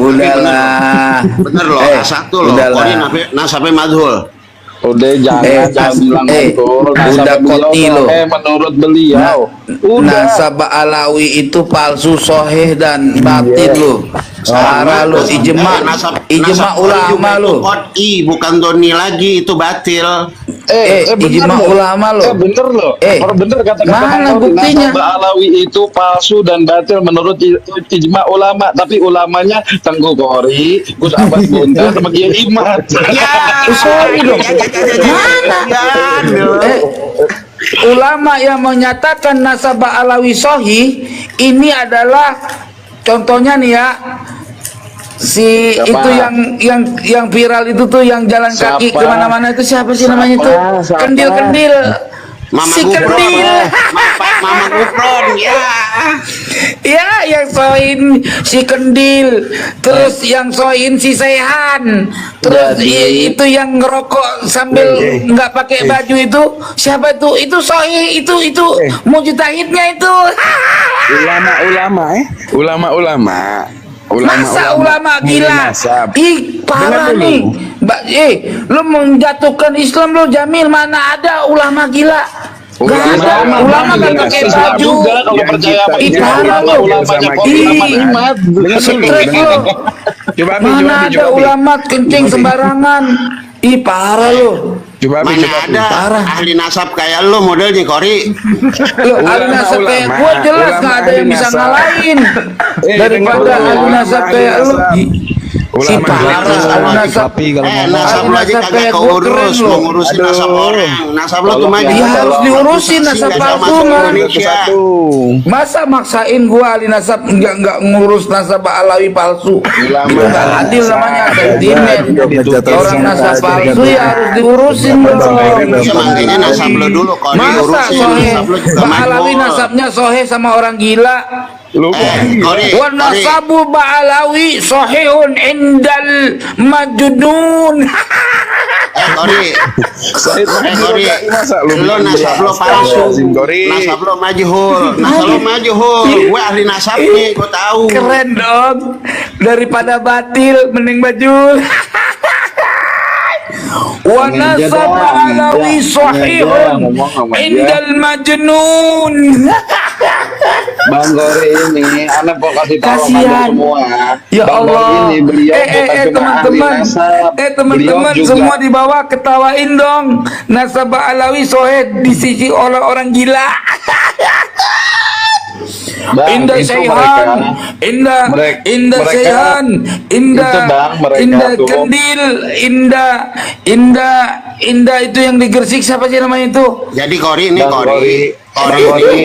Udahlah. Bener loh, satu loh. Kori nasabnya majhul. Udah jangan bilang betul. udah koti lo. Menurut beliau. Udah. Nasabah alawi itu palsu, soheh dan batin lo. Sarah lo, ijma ulama lo. Koti bukan doni lagi, itu batil. Ijma ulama lo. Bener lo. Bener kata-kata mana Bang Kori. buktinya? Nasabah alawi itu palsu dan batil menurut ijma ulama, tapi ulamanya Tengku Kori, Gus Abbas Bunta sama Kiai Imad. Sorry dong. Mana? Ulama yang menyatakan nasabah alawi sohi ini adalah contohnya nih ya, si Siapa? itu yang viral itu tuh yang jalan kaki Siapa? kemana-mana itu siapa sih namanya itu? Siapa? Kendil Mama si Gufron. Kendil. Mama Gufron, ya. Ya, yang soin si Kendil, terus yang soin si Sehan, terus itu yang ngerokok sambil nggak pakai baju itu siapa itu? Itu sohi, itu mujtahidnya itu. Ulama-ulama. Masa ulama gila? Ih, parah nih. Lu menjatuhkan Islam lo, Jamil. Mana ada ulama gila? Gak ada. Ulama kan pakai baju. Kalau percaya sama Parah lo. Strek lo. Mana ada ulama kencing sembarangan? Ih, parah lo. Mana ada ahli nasab kayak lo modelnya, Kori. Lo ahli nasab kayak gua jelas nggak ada yang bisa ngalahin daripada ahli nasab kayak lo. Si parah ahli nasab. Nasab lo aja kagak keurus, lo ngurusin nasab orang. Nasab lo tuh maju. Dia harus diurusin nasab palsu mah. Masa maksain gua ahli nasab nggak ngurus nasab alawi palsu? Nggak adil namanya, sentimen. Orang nasab palsu ya harus diurusin dong. Makanya nasab lo dulu, Kori. Masa sohe Ba'alawi nasabnya sohe sama orang gila? Wa nasabu Ba'alawi sohehun indal majnun. Kori, lo nasab lo palsu, nasab lo majhul, gue ahli nasab nih, gue tahu. Keren dong, daripada batil mending majul. Wa nasab alawi sahihun indal majnun. Bang Kori ini, anak mau kasih tahu Kasihan. semua. Ya Bang Allah. Kori ini beliau bukan cuma ahli Teman-teman, nasab. teman-teman Beliau juga- semua di bawah ketawain dong. Nasabah alawi sohed di sisi orang-orang gila. Bang, Indah itu Syaihan, Indah mereka- Syaihan, Indah itu, Bang, mereka Indah tuh. Kendil, Indah itu yang di Gresik siapa sih namanya itu? Jadi Kori ini, Bang Kori ini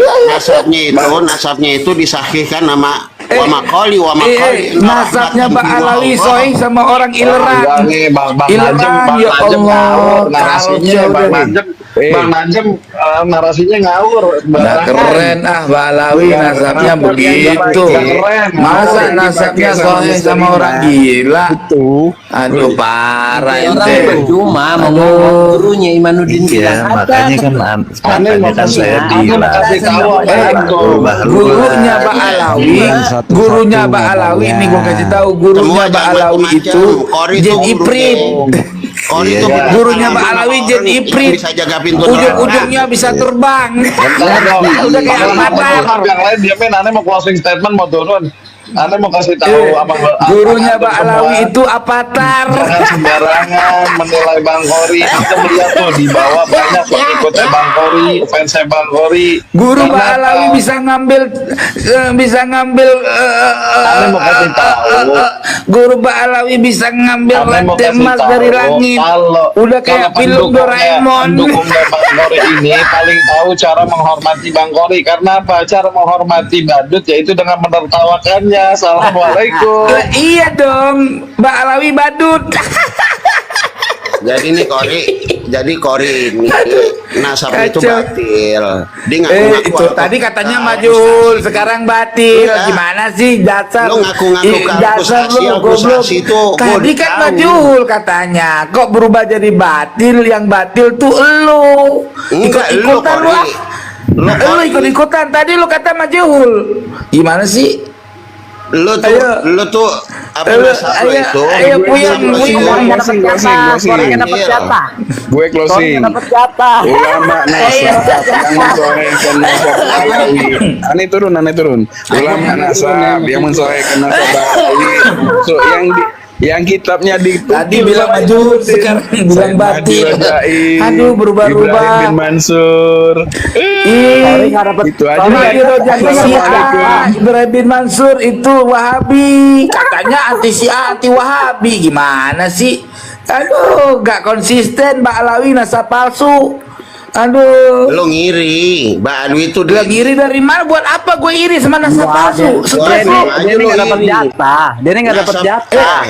nasabnya itu disahihkan nama Wama Koli. Nasabnya Pak Alawi Soih sama orang Ileran. Bang Ileran, Najem, ya Allah, narasinya kacau Bang deh. Najem, Bang Najem narasinya ngawur. Nah, keren Pak Alawi nasabnya begitu. Keren. Masa nasabnya Soih sama orang gila? Aduh parah ente. Cuma ngomong gurunya Imanuddin Iya, makanya kan makanya kan saya bilang Gurunya Pak Alawi, gurunya Pak Alawi ini gua kasih tahu, gurunya Pak Alawi itu Jin Iprit. Kori itu Gurunya Pak Alawi Jin Iprit. bisa jaga pintu Ujung-ujungnya bisa terbang. Udah kayak avatar. Yang lain dia main, aneh mau closing statement mau turun. Aneh mau kasih tahu Gurunya Pak Alawi itu avatar. Jangan sembarangan menilai Bang Kori. Kita melihat tuh di bawah banyak pengikutnya Bang Kori, fansnya Bang Kori. Guru Pak Karena Alawi bisa ngambil Aneh mau kasih tahu. Guru Pak Alawi bisa ngambil Aneh mau rantai kasih emas tahu, dari langit. Udah kayak film Doraemon. pendukungnya Bang Kori ini paling tahu cara menghormati Bang Kori. Karena apa? Cara menghormati badut yaitu dengan menertawakannya. Assalamualaikum. Iya dong, Mbak Alawi badut. Jadi Kori ini nasab itu Kacau. batil. Dia ngaku-ngaku Itu tadi katanya majul, sekarang batil. Iya. Gimana sih dasar? Lu ngaku-ngaku dasar frustasi, lu goblok. frustasi itu Tadi gua kan tahu. majul katanya. Kok berubah jadi batil? Yang batil tuh elu. Enggak, lu, Ikut-ikutan lu. Kori. Lu ikut-ikutan. Tadi lu kata majul. Gimana sih? Lu tuh apa nasab lu itu? Ayo puyang, Closing. Gue closing. Ulama nasab yang mensolehkan nasab Ba'alawi. Aneh turun. Ulama nasab yang mensolehkan nasab Ba'alawi. So yang kitabnya di tadi bilang maju, sekarang bilang batin. Aduh, berubah-ubah. Ibrahim bin Mansur. Itu aja. Ibrahim bin Mansur itu Wahabi. Katanya anti Syiah, anti Wahabi. Gimana sih? Aduh, gak konsisten. Ba'alawi nasab palsu. Aduh. Lo ngiri. Ba'alawi itu Dia ngiri dari mana? Buat apa gue iri sama nasab palsu? Stres lu. Dia nggak dapat jatah. Dia nggak dapat jatah.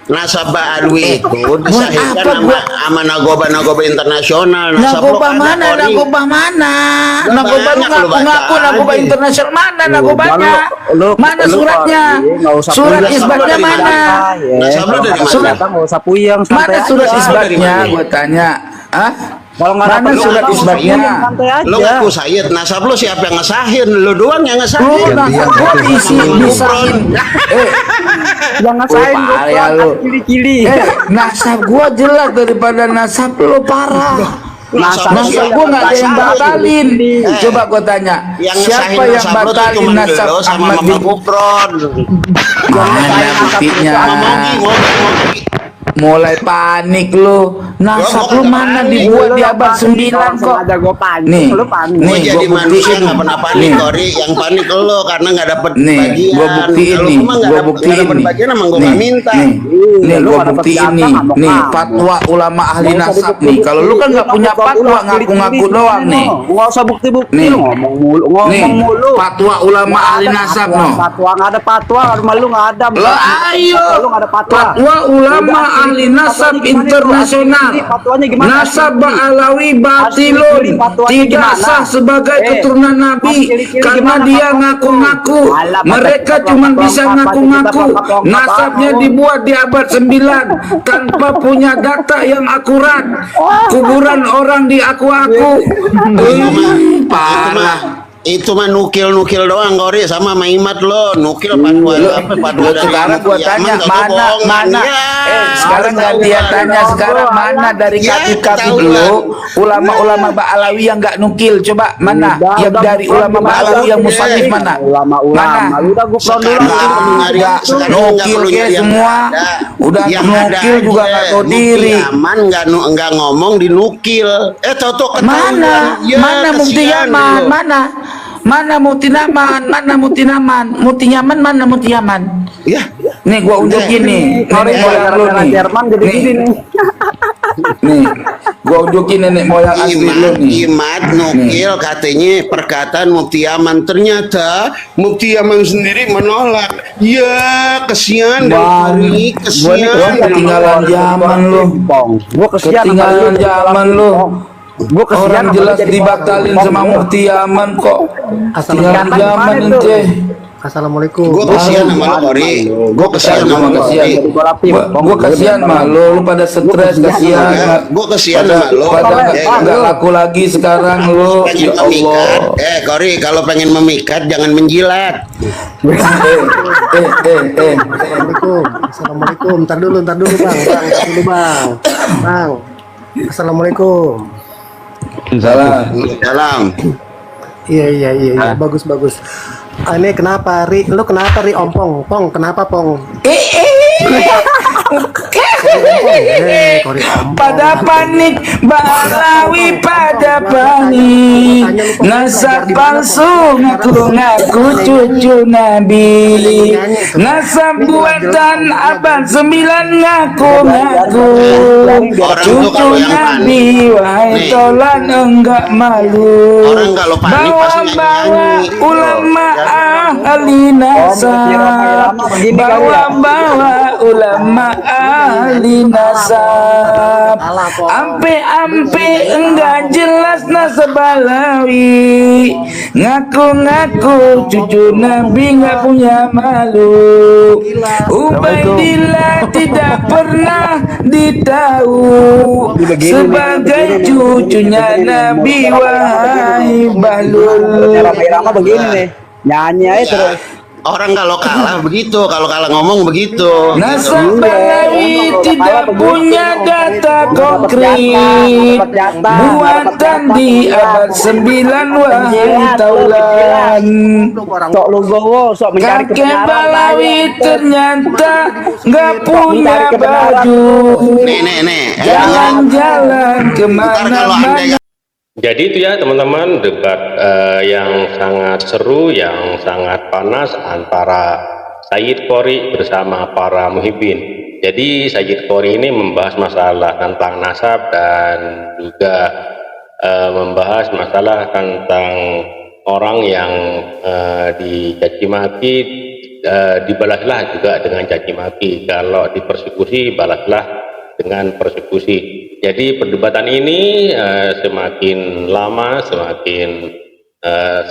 Nasab Ba'alawi itu disahihkan apa sama nagoba internasional. Nagoba mana? Nagoba mana? Nagoba lu ngaku-ngaku nagoba internasional mana? Nagobanya? Mana suratnya? Surat isbatnya mana? Nasab lu dari mana? Nggak usah puyeng. Mana surat isbatnya? Gue tanya. Hah? Kalau nggak Mana dapat surat isbatnya? Lo ngaku Sayyid, nasab lo siapa yang ngesahin? Lo doang yang ngesahin. Nasab gua disahin. Yang ngasain cili-cili. Nasab gua jelas daripada nasab lo parah. Nasab gua nggak ada yang batalin. Coba gua tanya, siapa yang batalin nasab sama Mama Gufron? Mana buktinya? Mulai panik lu. Nasab lu mana dibuat di abad 9 kok. Nih, Gue jadi manusia nggak pernah panik, Kori. Yang panik lo karena nggak dapet bagian. Gua buktiin nih. Gua buktiin nih. Bagian emang gue nggak minta. Nih, gua buktiin nih. Nih, fatwa ulama ahli nasab nih. Kalau lu kan nggak punya fatwa, ngaku-ngaku doang nih. Nggak usah bukti-bukti. Nih, ngomong mulu. fatwa ulama ahli nasab no. Fatwa nggak ada fatwa, rumah lu nggak ada. Lah ayo. Lu nggak ada fatwa. Fatwa ulama ahli nasab internasional. Nasab Ba'alawi batilun, tidak sah sebagai keturunan Nabi karena dia ngaku-ngaku. Mereka cuma bisa ngaku-ngaku. Nasabnya dibuat di abad 9 tanpa punya data yang akurat. Kuburan orang diaku-aku. Parah. Itu mah nukil doang, Kori, sama Maimat lo nukil fatwa dari sekarang gua tanya mana sekarang gantian tanya sekarang mana dari kaki lu ulama-ulama Ba'alawi yang nggak nukil, coba mana yang dari ulama Ba'alawi yang musannif mana mana Udah Gufron dulu. nukil ke semua udah nukil juga nggak tahu diri. Aman nggak ngomong dinukil. Tahu Mana Mufti Yaman mana Mufti Yaman mana Mufti Yaman. Ya. Nih gua unjukin nih. Nenek moyang lu nih. Jerman jadi gini nih. Nih, gua unjukin nenek moyang asli lu nih. Imat nukil katanya perkataan Mufti Yaman, ternyata Mufti Yaman sendiri menolak. Ya, kesian dari kesian. Ketinggalan zaman lu. Gua Ketinggalan zaman lu. Orang jelas dibatalin sama Mufti Yaman kok. Ketinggalan zaman ente. Assalamualaikum. Gue kesian sama lo, Kori. Gue kesian sama lo, Kori. Gue kesian sama lo pada stres, kesian. Gue kesian sama lo. Pada nggak laku lagi sekarang lo. Ya Allah. Kori, kalau pengen memikat jangan menjilat. Assalamualaikum. Ntar dulu bang. Bang. Assalamualaikum. Salam. Iya. Bagus. Ini kenapa Ri? Lu kenapa Ri ompong? Pong, kenapa Pong? Pada panik Ba'alawi pada panik, nasab palsu ngaku cucu Nabi, nasab buatan abad 9 ngaku cucu Nabi. Wahai tolan enggak malu, bawa ulama ahli nasab, bawa ulama ahli nasab, ampe enggak jelas nasab Ba'alawi, ngaku-ngaku cucu Nabi enggak punya malu. Ubaidillah tidak pernah ditahu sebagai cucunya Nabi. Wahai Bahlul, Rama begini nih, nyanyi aja terus. Orang kalau kalah begitu, kalau kalah ngomong begitu. Nasab Balawi tidak punya data konkret, buatan di abad 9 wahai taulan. Sok lu gowo, sok mencari Kakek kebenaran. Balawi ternyata nggak punya baju, Nih. jalan-jalan kemana-mana. Jadi itu ya teman-teman, debat yang sangat seru, yang sangat panas antara Sayyid Qori bersama para muhibbin. Jadi Sayyid Qori ini membahas masalah tentang nasab dan juga membahas masalah tentang orang yang dicaci maki, dibalaslah juga dengan caci maki. Kalau dipersekusi, balaslah dengan persekusi. Jadi perdebatan ini semakin lama, semakin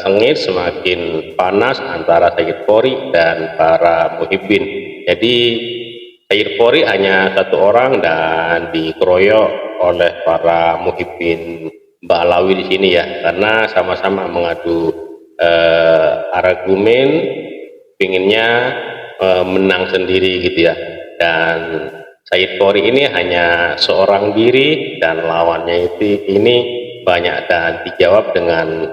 sengit, semakin panas antara Sayyid Qori dan para muhibbin. Jadi Sayyid Qori hanya satu orang dan dikeroyok oleh para muhibbin Ba'alawi di sini ya, karena sama-sama mengadu argumen, pinginnya menang sendiri gitu ya. Dan Sayyid Qori ini hanya seorang diri dan lawannya ini banyak dan dijawab dengan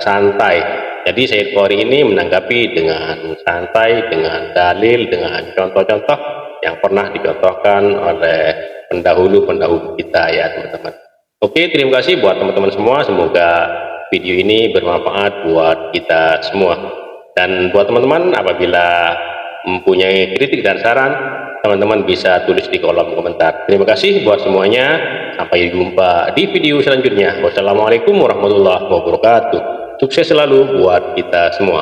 santai. Jadi Sayyid Qori ini menanggapi dengan santai, dengan dalil, dengan contoh-contoh yang pernah dicontohkan oleh pendahulu-pendahulu kita ya teman-teman. Oke, terima kasih buat teman-teman semua. Semoga video ini bermanfaat buat kita semua. Dan buat teman-teman apabila mempunyai kritik dan saran, teman-teman bisa tulis di kolom komentar. Terima kasih buat semuanya. Sampai jumpa di video selanjutnya. Wassalamualaikum warahmatullahi wabarakatuh. Sukses selalu buat kita semua.